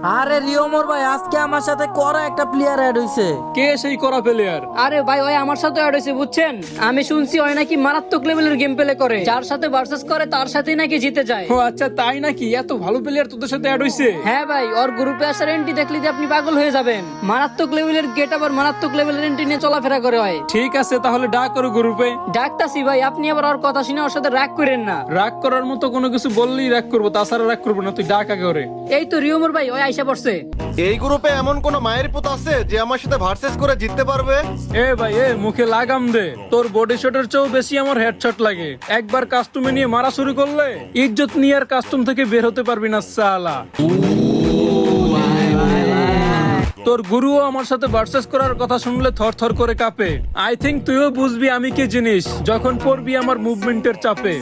আরে রিওমর ভাই, আজকে আমার সাথে করা একটা প্লেয়ার অ্যাড হইছে। কে সেই করা প্লেয়ার? আরে ভাই ওই আমার সাথে অ্যাড হয়েছে বুঝছেন। আমি শুনছি ওই নাকি মারাত্মক লেভেলের গেম প্লে করে, যার সাথে ভার্সেস করে তার সাথেই নাকি জিতে যায়। ও আচ্ছা, তাই নাকি? এত ভালো প্লেয়ার তোদের সাথে অ্যাড হইছে? হ্যাঁ ভাই, ওর গ্রুপে আসার এন্ট্রি দেখলে যে আপনি পাগল হয়ে যাবেন। মারাত্মক লেভেলের গেট আবার মারাত্মক লেভেলের এন্ট্রি নিয়ে চলাফেরা করে হয়। ঠিক আছে, তাহলে ডাক করো গ্রুপে। ডাকতাছি ভাই, আপনি আবার ওর কথা শুনে ওর সাথে রাগ করেন না। রাগ করার মতো কোনো কিছু বললেই রাগ করবো, তাছাড়া রাগ করবো না। তুই ডাক আগে ওরে। এই তো রিওমর ভাই, ওই আইসা পড়ছে। এই গ্রুপে এমন কোন মায়ের পুত আছে যে আমার সাথে ভার্সেস করে জিততে পারবে? এ ভাই, এ মুখে লাগাম দে। তোর বডি শটের চেয়েও বেশি আমার হেডশট লাগে। একবার কাস্টমে নিয়ে মারা শুরু করলে ইজ্জত নিয়ে আর কাস্টম থেকে বের হতে পারবি না সালা। তোর গুরুও আমার সাথে ভার্সেস করার কথা শুনলে থরথর করে কাঁপে। আই থিংক তুইও বুঝবি আমি কি জিনিস যখন পড়বি আমার মুভমেন্টের চাপে।